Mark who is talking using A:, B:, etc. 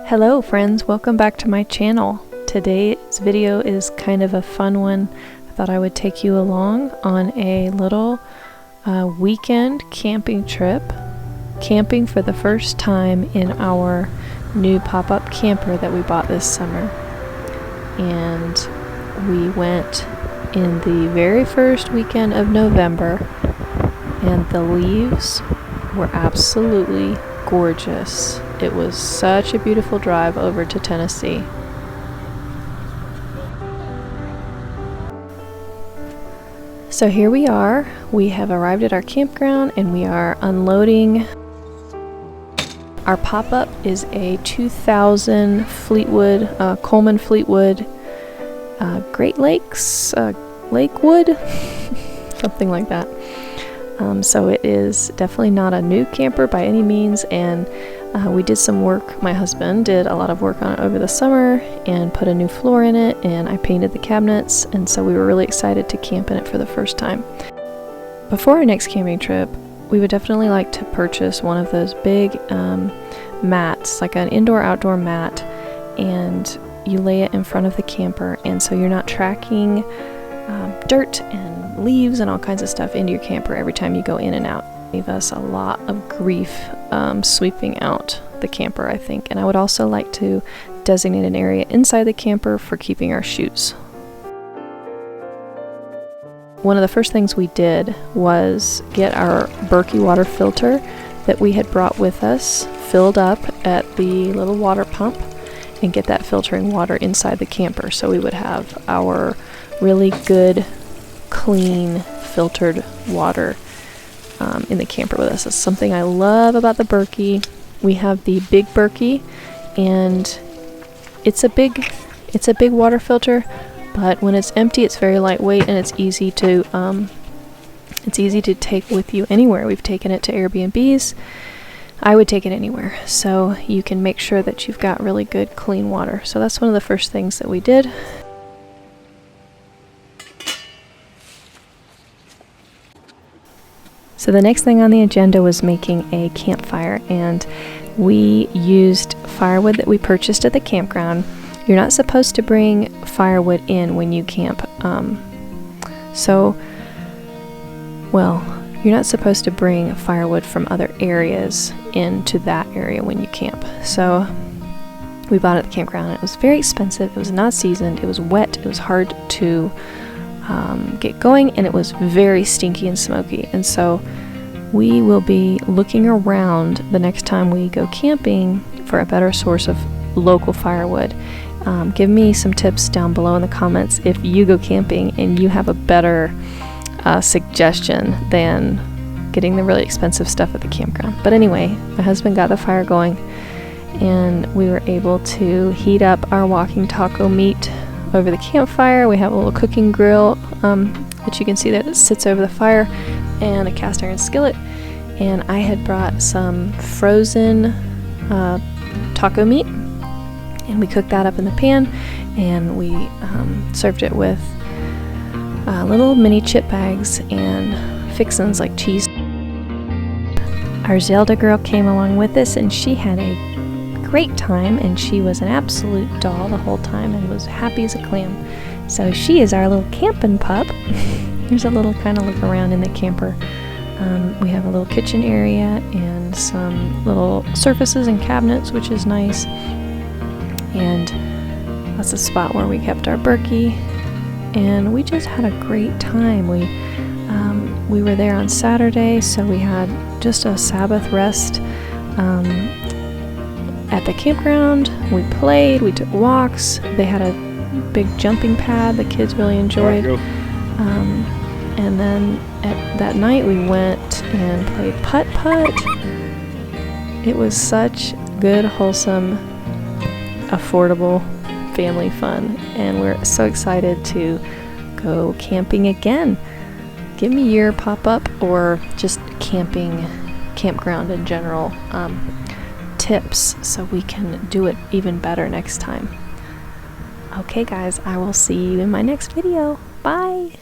A: Hello friends, welcome back to my channel. Today's video is kind of a fun one. I thought I would take you along on a little weekend camping trip. Camping for the first time in our new pop-up camper that we bought this summer. And we went in the very first weekend of November, and the leaves were absolutely gorgeous. It was such a beautiful drive over to Tennessee. So here we are. We have arrived at our campground and we are unloading. Our pop-up is a 2000 Fleetwood, Coleman Fleetwood Great Lakes, Lakewood, something like that. So it is definitely not a new camper by any means, and we did some work. My husband did a lot of work on it over the summer and put a new floor in it, and I painted the cabinets, and so we were really excited to camp in it for the first time. Before our next camping trip, we would definitely like to purchase one of those big mats, like an indoor-outdoor mat, and you lay it in front of the camper, and so you're not tracking dirt and leaves and all kinds of stuff into your camper every time you go in and out. It gave us a lot of grief sweeping out the camper, I think. And I would also like to designate an area inside the camper for keeping our shoes. One of the first things we did was get our Berkey water filter that we had brought with us filled up at the little water pump, and get that filtering water inside the camper so we would have our really good, clean, filtered water in the camper with us. It's something I love about the Berkey. We have the big Berkey, and it's a big water filter, but when it's empty, it's very lightweight and it's easy to take with you anywhere. We've taken it to Airbnbs. I would take it anywhere, so you can make sure that you've got really good, clean water. So that's one of the first things that we did. So the next thing on the agenda was making a campfire, and we used firewood that we purchased at the campground. You're not supposed to bring firewood in when you camp. You're not supposed to bring firewood from other areas into that area when you camp. So we bought it at the campground, and it was very expensive. It was not seasoned. It was wet. It was hard to get going, and it was very stinky and smoky. And so we will be looking around the next time we go camping for a better source of local firewood. Give me some tips down below in the comments if you go camping and you have a better suggestion than getting the really expensive stuff at the campground. But anyway, my husband got the fire going, and we were able to heat up our walking taco meat over the campfire. We have a little cooking grill that you can see that sits over the fire, and a cast iron skillet. And I had brought some frozen taco meat, and we cooked that up in the pan, and we served it with little mini chip bags and fixins like cheese. Our Zelda girl came along with us, and she had a great time, and she was an absolute doll the whole time and was happy as a clam. So she is our little camping pup. Here's a little kind of look around in the camper. We have a little kitchen area and some little surfaces and cabinets, which is nice. And that's a spot where we kept our Berkey, and we just had a great time. We were there on Saturday, so we had just a Sabbath rest at the campground. We played, we took walks. They had a big jumping pad the kids really enjoyed. And then that night we went and played putt-putt. It was such good, wholesome, affordable family fun, and we're so excited to go camping again. Give me your pop-up or just campground in general tips so we can do it even better next time. Okay guys, I will see you in my next video. Bye!